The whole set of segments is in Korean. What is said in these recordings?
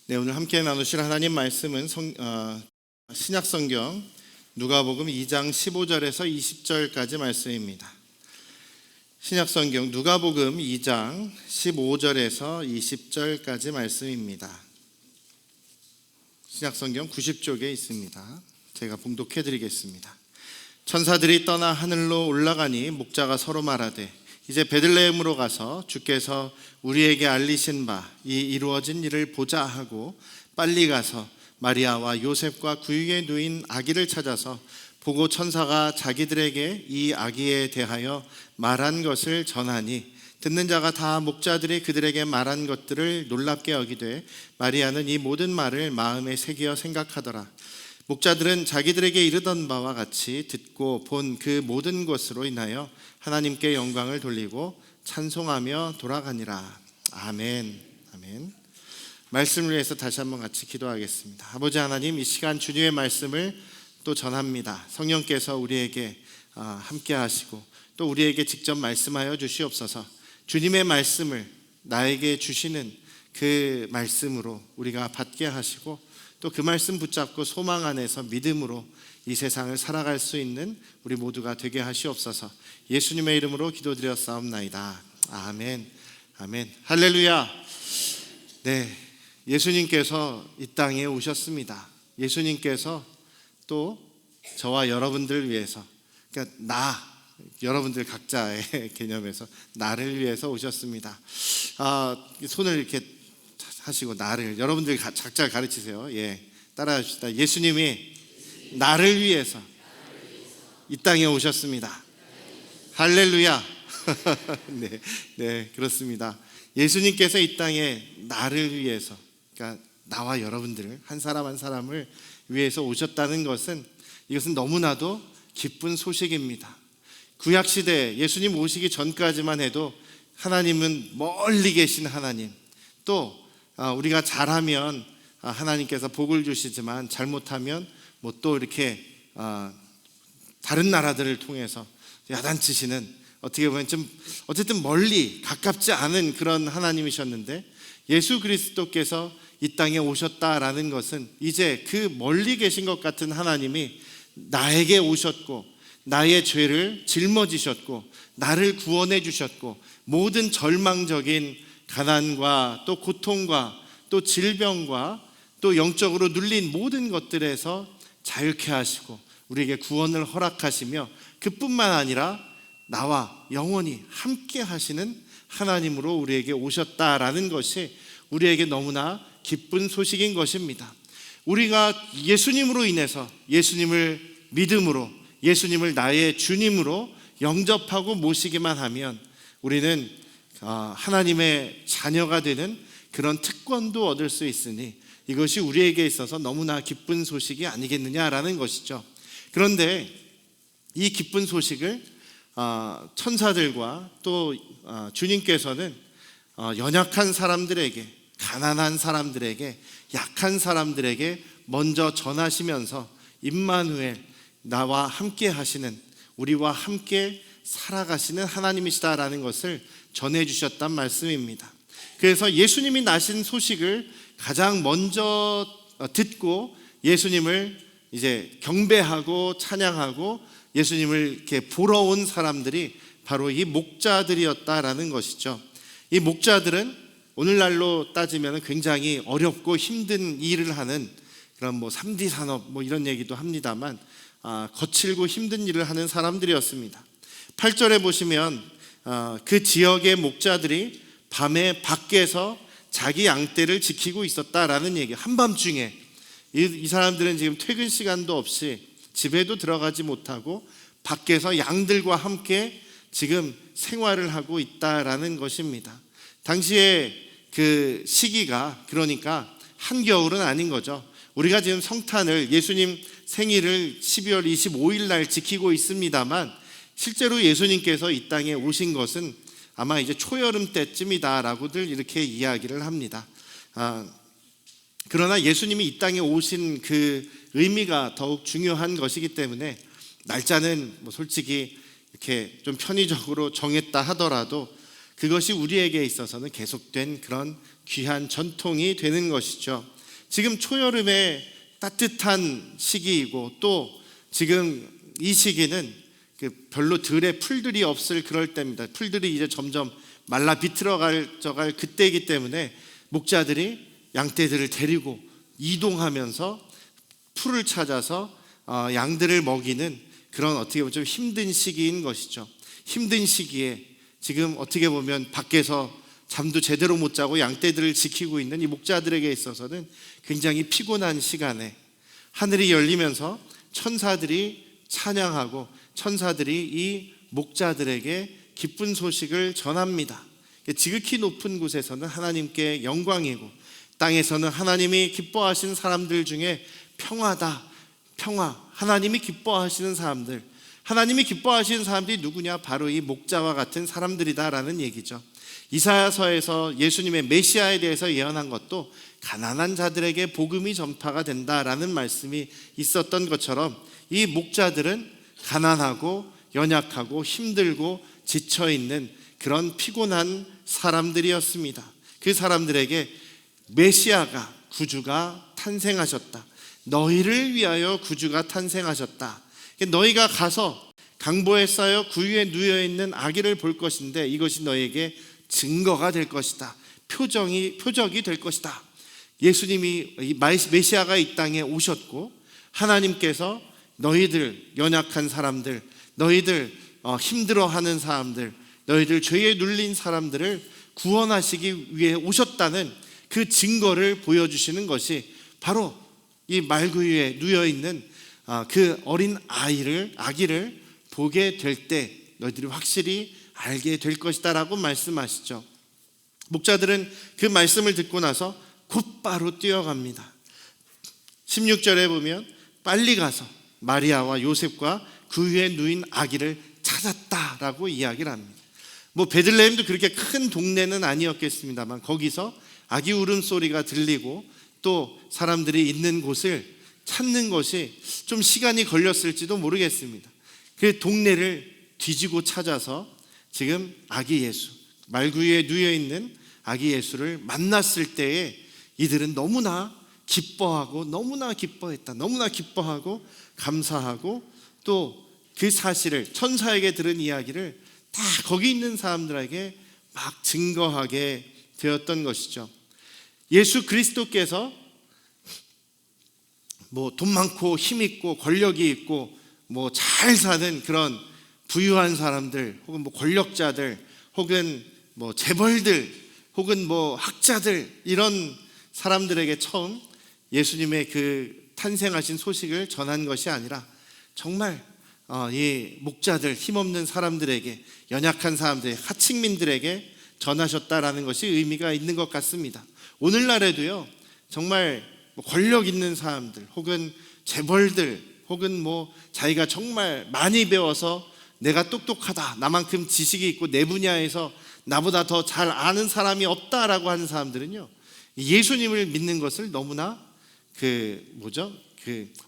네, 오늘 함께 나누실 하나님 말씀은 신약성경 누가복음 2장 15절에서 20절까지 말씀입니다. 신약성경 누가복음 2장 15절에서 20절까지 말씀입니다. 신약성경 90쪽에 있습니다. 제가 봉독해 드리겠습니다. 천사들이 떠나 하늘로 올라가니 목자가 서로 말하되 이제 베들레헴으로 가서 주께서 우리에게 알리신 바 이 이루어진 일을 보자 하고 빨리 가서 마리아와 요셉과 구유에 누인 아기를 찾아서 보고 천사가 자기들에게 이 아기에 대하여 말한 것을 전하니 듣는 자가 다 목자들이 그들에게 말한 것들을 놀랍게 여기되 마리아는 이 모든 말을 마음에 새기어 생각하더라. 목자들은 자기들에게 이르던 바와 같이 듣고 본 그 모든 것으로 인하여 하나님께 영광을 돌리고 찬송하며 돌아가니라. 아멘. 아멘. 말씀을 위해서 다시 한번 같이 기도하겠습니다. 아버지 하나님, 이 시간 주님의 말씀을 또 전합니다. 성령께서 우리에게 함께 하시고 또 우리에게 직접 말씀하여 주시옵소서. 주님의 말씀을 나에게 주시는 그 말씀으로 우리가 받게 하시고 또 그 말씀 붙잡고 소망 안에서 믿음으로 이 세상을 살아갈 수 있는 우리 모두가 되게 하시옵소서. 예수님의 이름으로 기도드렸사옵나이다. 아멘. 아멘. 할렐루야. 네, 예수님께서 이 땅에 오셨습니다. 예수님께서 또 저와 여러분들을 위해서, 그러니까 여러분들 각자의 개념에서 나를 위해서 오셨습니다. 손을 이렇게 하시고 나를, 여러분들 각자 가르치세요. 따라합시다. 예수님이 나를 위해서 이 땅에 오셨습니다. 할렐루야. 네, 그렇습니다. 예수님께서 이 땅에 나를 위해서, 그러니까 나와 여러분들을, 한 사람 한 사람을 위해서 오셨다는 것은, 이것은 너무나도 기쁜 소식입니다. 구약시대 예수님 오시기 전까지만 해도 하나님은 멀리 계신 하나님, 또 우리가 잘하면 하나님께서 복을 주시지만 잘못하면 또 이렇게 다른 나라들을 통해서 야단치시는, 어떻게 보면 좀 어쨌든 멀리 가깝지 않은 그런 하나님이셨는데, 예수 그리스도께서 이 땅에 오셨다라는 것은 이제 그 멀리 계신 것 같은 하나님이 나에게 오셨고 나의 죄를 짊어지셨고 나를 구원해 주셨고 모든 절망적인 가난과 또 고통과 또 질병과 또 영적으로 눌린 모든 것들에서 자유케 하시고 우리에게 구원을 허락하시며 그뿐만 아니라 나와 영원히 함께 하시는 하나님으로 우리에게 오셨다라는 것이 우리에게 너무나 기쁜 소식인 것입니다. 우리가 예수님으로 인해서, 예수님을 믿음으로, 예수님을 나의 주님으로 영접하고 모시기만 하면 우리는 하나님의 자녀가 되는 그런 특권도 얻을 수 있으니 이것이 우리에게 있어서 너무나 기쁜 소식이 아니겠느냐라는 것이죠. 그런데 이 기쁜 소식을 천사들과 또 주님께서는 연약한 사람들에게, 가난한 사람들에게, 약한 사람들에게 먼저 전하시면서 임마누엘, 나와 함께 하시는, 우리와 함께 살아가시는 하나님이시다라는 것을 전해주셨단 말씀입니다. 그래서 예수님이 나신 소식을 가장 먼저 듣고 예수님을 이제 경배하고 찬양하고 예수님을 이렇게 보러 온 사람들이 바로 이 목자들이었다라는 것이죠. 이 목자들은 오늘날로 따지면 굉장히 어렵고 힘든 일을 하는 그런 3D 산업 이런 얘기도 합니다만 거칠고 힘든 일을 하는 사람들이었습니다. 8절에 보시면 그 지역의 목자들이 밤에 밖에서 자기 양떼를 지키고 있었다라는 얘기. 한밤중에 이 사람들은 지금 퇴근 시간도 없이 집에도 들어가지 못하고 밖에서 양들과 함께 지금 생활을 하고 있다라는 것입니다. 당시에 그 시기가 그러니까 한겨울은 아닌 거죠. 우리가 지금 성탄을, 예수님 생일을 12월 25일 날 지키고 있습니다만 실제로 예수님께서 이 땅에 오신 것은 아마 이제 초여름 때쯤이다라고들 이렇게 이야기를 합니다. 그러나 예수님이 이 땅에 오신 그 의미가 더욱 중요한 것이기 때문에 날짜는 솔직히 이렇게 좀 편의적으로 정했다 하더라도 그것이 우리에게 있어서는 계속된 그런 귀한 전통이 되는 것이죠. 지금 초여름에 따뜻한 시기이고 또 지금 이 시기는 별로 들에 풀들이 없을 그럴 때입니다. 풀들이 이제 점점 말라 비틀어갈 그때이기 때문에 목자들이 양떼들을 데리고 이동하면서 풀을 찾아서 양들을 먹이는 그런 어떻게 보면 좀 힘든 시기인 것이죠. 힘든 시기에 지금 어떻게 보면 밖에서 잠도 제대로 못 자고 양떼들을 지키고 있는 이 목자들에게 있어서는 굉장히 피곤한 시간에 하늘이 열리면서 천사들이 찬양하고 천사들이 이 목자들에게 기쁜 소식을 전합니다. 지극히 높은 곳에서는 하나님께 영광이고 땅에서는 하나님이 기뻐하시는 사람들 중에 평화다. 평화. 하나님이 기뻐하시는 사람들. 하나님이 기뻐하시는 사람들이 누구냐? 바로 이 목자와 같은 사람들이다라는 얘기죠. 이사야서에서 예수님의 메시아에 대해서 예언한 것도 가난한 자들에게 복음이 전파가 된다라는 말씀이 있었던 것처럼 이 목자들은 가난하고 연약하고 힘들고 지쳐있는 그런 피곤한 사람들이었습니다. 그 사람들에게 메시아가, 구주가 탄생하셨다. 너희를 위하여 구주가 탄생하셨다. 너희가 가서 강보에 쌓여 구유에 누워있는 아기를 볼 것인데 이것이 너희에게 증거가 될 것이다. 표적이 될 것이다. 예수님이 메시아가 이 땅에 오셨고 하나님께서 너희들 연약한 사람들, 너희들 힘들어하는 사람들, 너희들 죄에 눌린 사람들을 구원하시기 위해 오셨다는 그 증거를 보여주시는 것이 바로 이 말구유에 누워있는 그 어린 아기를 보게 될 때 너희들이 확실히 알게 될 것이다 라고 말씀하시죠. 목자들은 그 말씀을 듣고 나서 곧바로 뛰어갑니다. 16절에 보면 빨리 가서 마리아와 요셉과 그 위에 누인 아기를 찾았다라고 이야기를 합니다. 베들레헴도 그렇게 큰 동네는 아니었겠습니다만 거기서 아기 울음소리가 들리고 또 사람들이 있는 곳을 찾는 것이 좀 시간이 걸렸을지도 모르겠습니다. 그 동네를 뒤지고 찾아서 지금 아기 예수, 말구유에 누워있는 아기 예수를 만났을 때에 이들은 너무나 기뻐하고 너무나 기뻐했다. 너무나 기뻐하고 감사하고 또 그 사실을 천사에게 들은 이야기를 다 거기 있는 사람들에게 막 증거하게 되었던 것이죠. 예수 그리스도께서 돈 많고 힘 있고 권력이 있고 잘 사는 그런 부유한 사람들 혹은 권력자들 혹은 재벌들 혹은 학자들 이런 사람들에게 처음 예수님의 그 탄생하신 소식을 전한 것이 아니라 정말 이 목자들 힘없는 사람들에게 연약한 사람들 하층민들에게 전하셨다라는 것이 의미가 있는 것 같습니다. 오늘날에도요 정말 권력 있는 사람들 혹은 재벌들 혹은 자기가 정말 많이 배워서 내가 똑똑하다 나만큼 지식이 있고 내 분야에서 나보다 더 잘 아는 사람이 없다라고 하는 사람들은요 예수님을 믿는 것을 너무나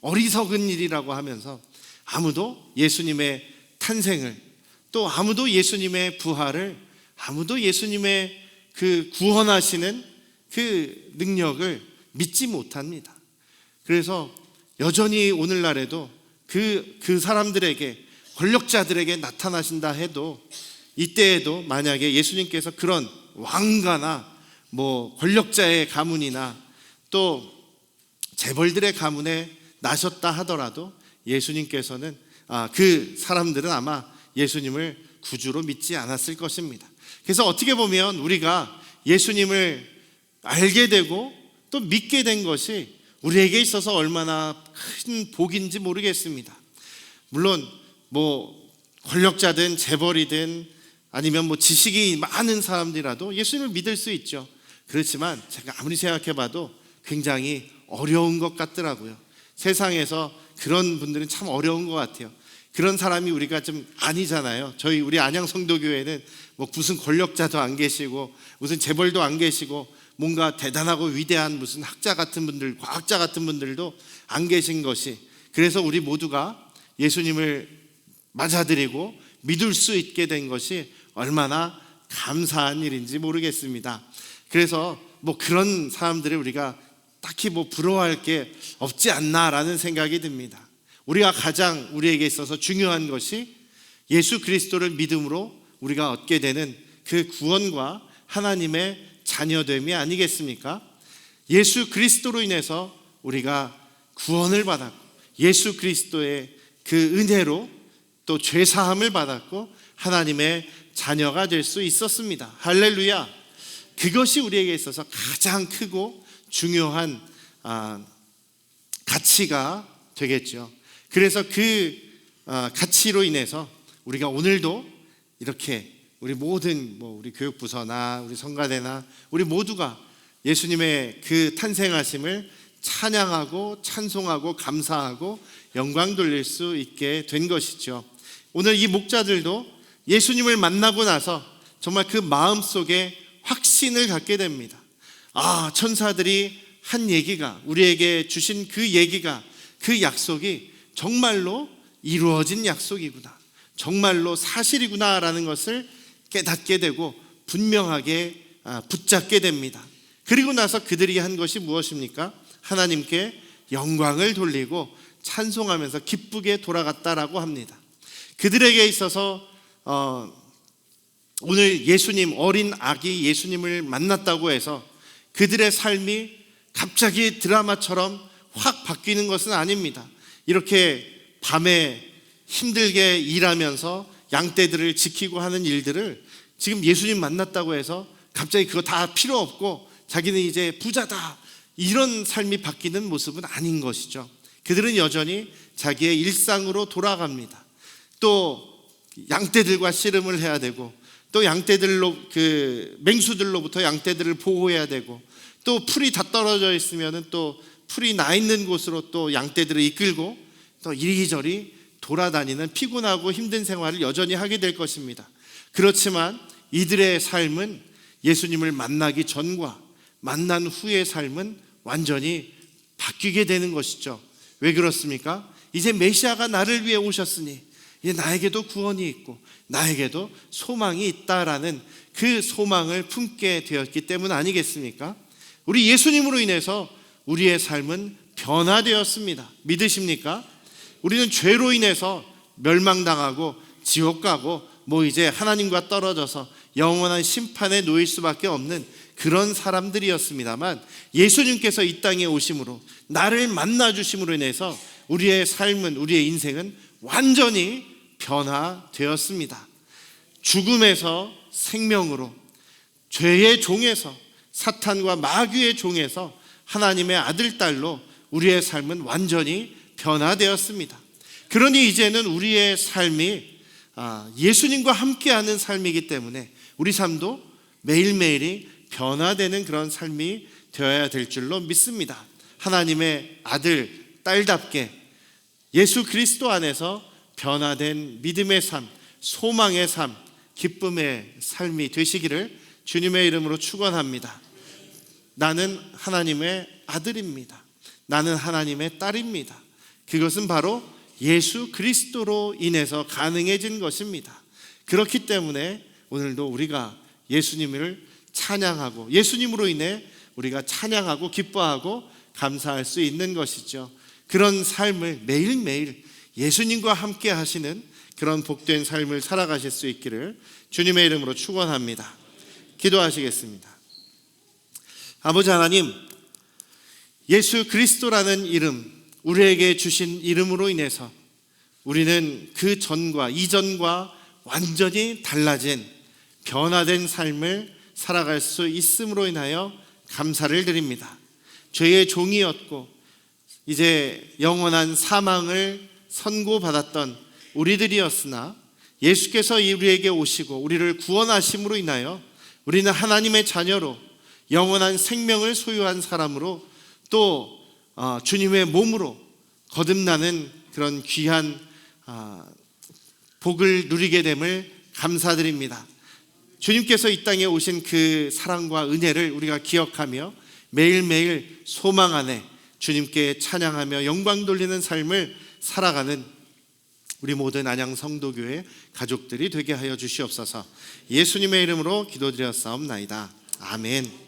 어리석은 일이라고 하면서 아무도 예수님의 탄생을 또 아무도 예수님의 부활을 아무도 예수님의 그 구원하시는 그 능력을 믿지 못합니다. 그래서 여전히 오늘날에도 그 사람들에게 권력자들에게 나타나신다 해도 이때에도 만약에 예수님께서 그런 왕가나 권력자의 가문이나 또 재벌들의 가문에 나셨다 하더라도 예수님께서는 그 사람들은 아마 예수님을 구주로 믿지 않았을 것입니다. 그래서 어떻게 보면 우리가 예수님을 알게 되고 또 믿게 된 것이 우리에게 있어서 얼마나 큰 복인지 모르겠습니다. 물론 권력자든 재벌이든 아니면 지식이 많은 사람들이라도 예수님을 믿을 수 있죠. 그렇지만 제가 아무리 생각해봐도 굉장히 어려운 것 같더라고요. 세상에서 그런 분들은 참 어려운 것 같아요. 그런 사람이 우리가 좀 아니잖아요. 우리 안양성도교회는 무슨 권력자도 안 계시고 무슨 재벌도 안 계시고 뭔가 대단하고 위대한 무슨 학자 같은 분들, 과학자 같은 분들도 안 계신 것이, 그래서 우리 모두가 예수님을 맞아들이고 믿을 수 있게 된 것이 얼마나 감사한 일인지 모르겠습니다. 그래서 그런 사람들을 우리가 딱히 뭐 부러워할 게 없지 않나라는 생각이 듭니다. 우리가 가장 우리에게 있어서 중요한 것이 예수 그리스도를 믿음으로 우리가 얻게 되는 그 구원과 하나님의 자녀됨이 아니겠습니까? 예수 그리스도로 인해서 우리가 구원을 받았고 예수 그리스도의 그 은혜로 또 죄사함을 받았고 하나님의 자녀가 될 수 있었습니다. 할렐루야. 그것이 우리에게 있어서 가장 크고 중요한 가치가 되겠죠. 그래서 그 가치로 인해서 우리가 오늘도 이렇게 우리 모든 우리 교육부서나 우리 성가대나 우리 모두가 예수님의 그 탄생하심을 찬양하고 찬송하고 감사하고 영광 돌릴 수 있게 된 것이죠. 오늘 이 목자들도 예수님을 만나고 나서 정말 그 마음속에 확신을 갖게 됩니다. 천사들이 한 얘기가, 우리에게 주신 그 얘기가, 그 약속이 정말로 이루어진 약속이구나, 정말로 사실이구나 라는 것을 깨닫게 되고 분명하게 붙잡게 됩니다. 그리고 나서 그들이 한 것이 무엇입니까? 하나님께 영광을 돌리고 찬송하면서 기쁘게 돌아갔다라고 합니다. 그들에게 있어서 오늘 예수님, 어린 아기 예수님을 만났다고 해서 그들의 삶이 갑자기 드라마처럼 확 바뀌는 것은 아닙니다. 이렇게 밤에 힘들게 일하면서 양떼들을 지키고 하는 일들을 지금 예수님 만났다고 해서 갑자기 그거 다 필요 없고 자기는 이제 부자다, 이런 삶이 바뀌는 모습은 아닌 것이죠. 그들은 여전히 자기의 일상으로 돌아갑니다. 또 양떼들과 씨름을 해야 되고, 또 양떼들로 맹수들로부터 양떼들을 보호해야 되고, 또 풀이 다 떨어져 있으면은 또 풀이 나 있는 곳으로 또 양떼들을 이끌고 또 이리저리 돌아다니는 피곤하고 힘든 생활을 여전히 하게 될 것입니다. 그렇지만 이들의 삶은 예수님을 만나기 전과 만난 후의 삶은 완전히 바뀌게 되는 것이죠. 왜 그렇습니까? 이제 메시아가 나를 위해 오셨으니 이제 나에게도 구원이 있고 나에게도 소망이 있다라는 그 소망을 품게 되었기 때문 아니겠습니까? 우리 예수님으로 인해서 우리의 삶은 변화되었습니다. 믿으십니까? 우리는 죄로 인해서 멸망당하고 지옥 가고 이제 하나님과 떨어져서 영원한 심판에 놓일 수밖에 없는 그런 사람들이었습니다만, 예수님께서 이 땅에 오심으로 나를 만나 주심으로 인해서 우리의 삶은, 우리의 인생은 완전히 변화되었습니다. 죽음에서 생명으로, 죄의 종에서, 사탄과 마귀의 종에서 하나님의 아들, 딸로 우리의 삶은 완전히 변화되었습니다. 그러니 이제는 우리의 삶이 예수님과 함께하는 삶이기 때문에 우리 삶도 매일매일이 변화되는 그런 삶이 되어야 될 줄로 믿습니다. 하나님의 아들, 딸답게 예수 그리스도 안에서 변화된 믿음의 삶, 소망의 삶, 기쁨의 삶이 되시기를 주님의 이름으로 축원합니다. 나는 하나님의 아들입니다. 나는 하나님의 딸입니다. 그것은 바로 예수 그리스도로 인해서 가능해진 것입니다. 그렇기 때문에 오늘도 우리가 예수님을 찬양하고 예수님으로 인해 우리가 찬양하고 기뻐하고 감사할 수 있는 것이죠. 그런 삶을 매일매일 예수님과 함께 하시는 그런 복된 삶을 살아가실 수 있기를 주님의 이름으로 축원합니다. 기도하시겠습니다. 아버지 하나님, 예수 그리스도라는 이름, 우리에게 주신 이름으로 인해서 우리는 그 전과 이전과 완전히 달라진 변화된 삶을 살아갈 수 있음으로 인하여 감사를 드립니다. 죄의 종이었고 이제 영원한 사망을 선고받았던 우리들이었으나 예수께서 우리에게 오시고 우리를 구원하심으로 인하여 우리는 하나님의 자녀로 영원한 생명을 소유한 사람으로 또 주님의 몸으로 거듭나는 그런 귀한 복을 누리게 됨을 감사드립니다. 주님께서 이 땅에 오신 그 사랑과 은혜를 우리가 기억하며 매일매일 소망 안에 주님께 찬양하며 영광 돌리는 삶을 살아가는 우리 모든 안양 성도교회 가족들이 되게 하여 주시옵소서. 예수님의 이름으로 기도드렸사옵나이다. 아멘.